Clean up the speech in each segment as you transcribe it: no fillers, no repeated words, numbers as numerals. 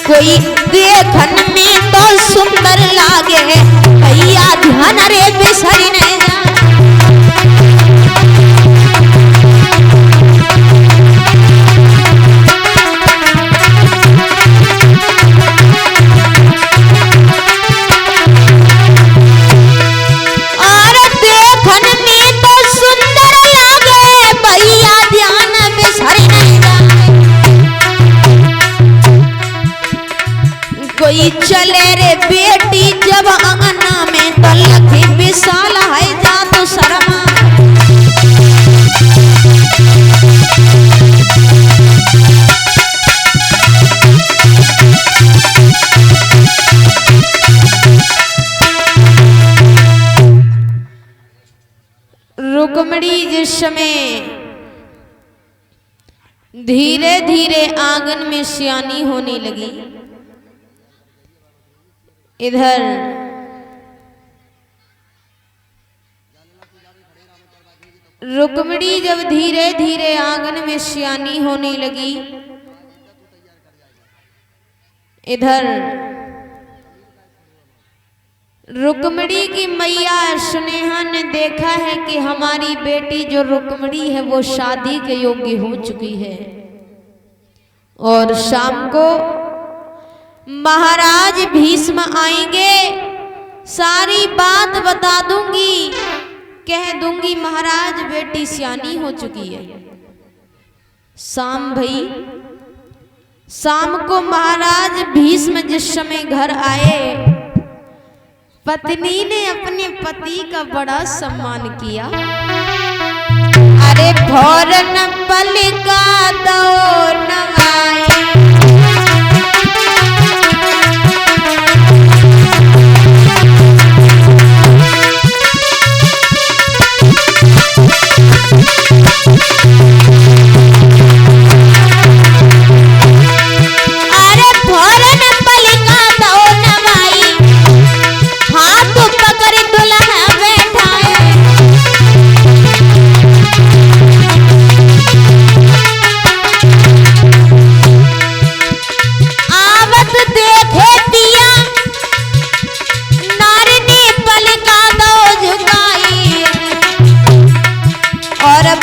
कोई देखन में तो सुंदर लागे भैया ध्यान रे बिसरी नहीं जा। कोई चले रे बेटी जब अंगना में तो लखी विशाल है जा तो शर्मा। रुक्मणी जिस समय धीरे धीरे आंगन में सियानी होने लगी, इधर रुक्मणी जब धीरे धीरे आंगन में सियानी होने लगी, इधर रुक्मणी की मैया सुनेहा ने देखा है कि हमारी बेटी जो रुक्मणी है वो शादी के योग्य हो चुकी है। और शाम को महाराज भीष्म आएंगे, सारी बात बता दूंगी, कह दूंगी महाराज बेटी सियानी हो चुकी है। शाम भई, शाम को महाराज भीष्म जिस समय घर आए, पत्नी ने अपने पति का बड़ा सम्मान किया। अरे फौरन पलका दो नवाई,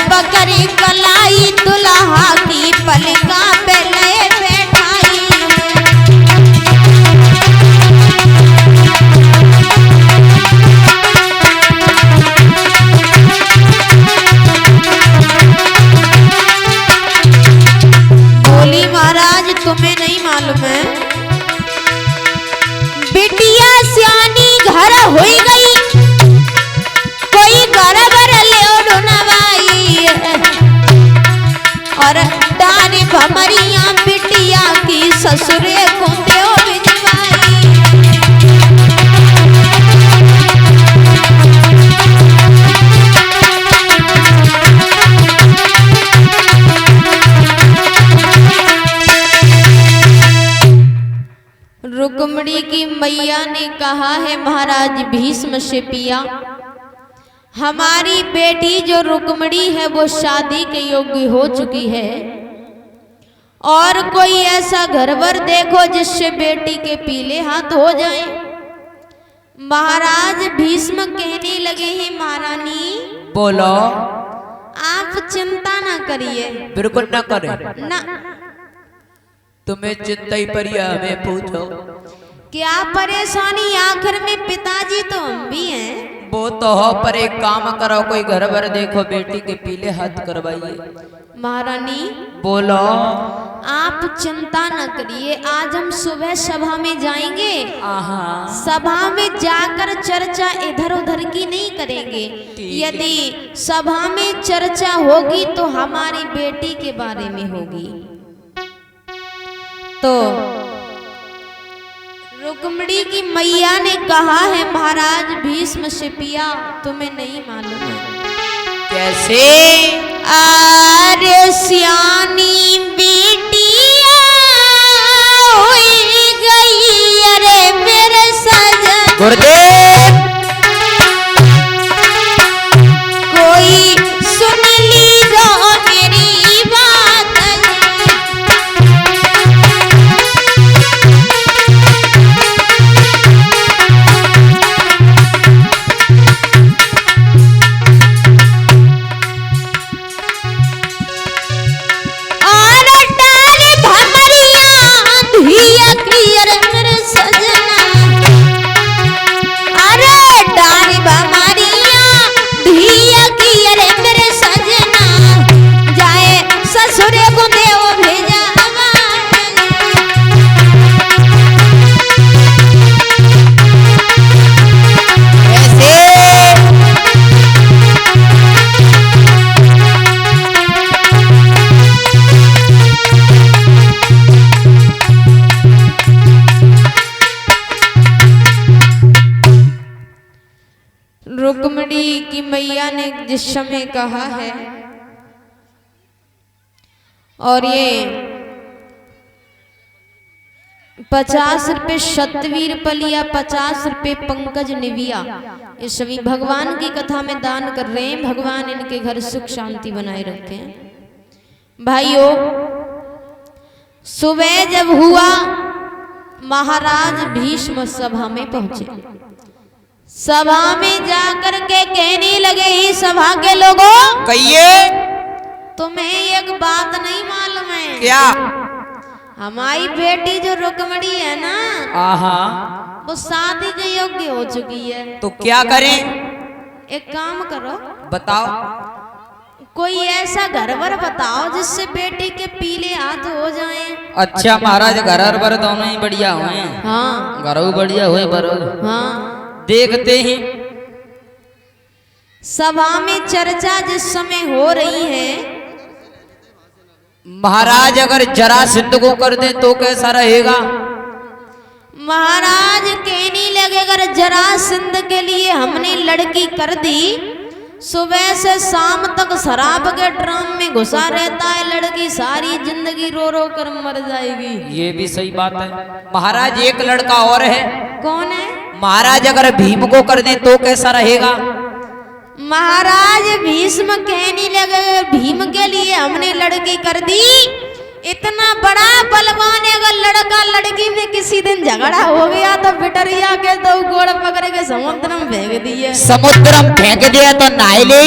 पकड़ी कलाई दुल्हा की पलका पे ले बैठाई। बोली महाराज तुम्हें नहीं मालूम है, बिटिया सियानी घर हो गई, कोई घर भर ले और डारी भमरिया बिटिया की ससुरे को देव भिजवाई। रुक्मणी की मैया ने कहा है महाराज भीष्म से पिया, हमारी बेटी जो रुक्मणी है वो शादी के योग्य हो चुकी है, और कोई ऐसा घरवर देखो जिससे बेटी के पीले हाथ हो जाएं। महाराज भीष्म कहने लगे हैं महारानी बोलो, आप चिंता ना करिए। बिल्कुल ना करें ना, तुम्हें चिंता ही पड़ी है, हमें पूछो क्या परेशानी, आखिर में पिताजी तो हम भी हैं। वो तो हो, पर एक काम करो, कोई घर भर देखो बेटी के पीले हाथ करवाइए। महारानी बोलो, आप चिंता न करिए, आज हम सुबह सभा में जाएंगे, सभा में जाकर चर्चा इधर उधर की नहीं करेंगे। यदि सभा में चर्चा होगी तो हमारी बेटी के बारे में होगी। तो रुक्मणी की मैया ने कहा है महाराज भीष्म से पिया, तुम्हें नहीं मालूम है कैसे? अरे सियानी बेटिया हुई गई, अरे मेरे सजन गुरुदेव कोई सुन लीजो मेरी बात। मैया ने जिस समय कहा है, और ये 50 रुपये सतवीर पलिया, 50 रुपये पंकज निविया, ये सभी भगवान की कथा में दान कर रहे हैं। भगवान इनके घर सुख शांति बनाए रखें। भाइयों, सुबह जब हुआ महाराज भीष्म सभा में पहुंचे। सभा में जाकर के कहने लगे, ही सभा के लोगों, कहिए तुम्हें एक बात नहीं मालूम है क्या? हमारी बेटी जो रुक्मणी है ना, आहा, वो शादी के योग्य हो चुकी है। तो क्या करें? एक काम करो, बताओ। कोई ऐसा घरवर बताओ जिससे बेटी के पीले हाथ हो जाएं। अच्छा महाराज, घर बर दोनों ही बढ़िया हुए। हाँ, घरों बढ़िया हुए बरो। हाँ। देखते ही सभा में चर्चा जिस समय हो रही है, महाराज अगर जरासंध को कर दे तो कैसा रहेगा? महाराज कहने लगे, अगर जरासंध के लिए हमने लड़की कर दी, सुबह से शाम तक शराब के ड्राम में घुसा रहता है, लड़की सारी जिंदगी रो रो कर मर जाएगी। ये भी सही बात है महाराज। एक लड़का और है। कौन है? महाराज अगर भीम को कर दे तो कैसा रहेगा? महाराज भीष्म कहने लगे, भीम के लिए हमने लड़की कर दी, इतना बड़ा बलवान है, अगर लड़का लड़की में किसी दिन झगड़ा हो गया तो बिटरिया के दो गोड़ पकड़ के समुद्र में फेंक दिए। समुद्र में फेंक दिया तो नहा ले।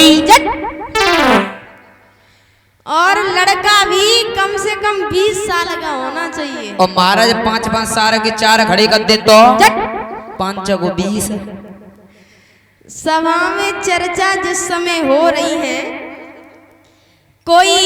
और लड़का भी कम से कम 20 साल का होना चाहिए। और महाराज 5-5 साल के 4 खड़े कर दे तो 5 को 20। सभा में चर्चा जिस समय हो रही है, कोई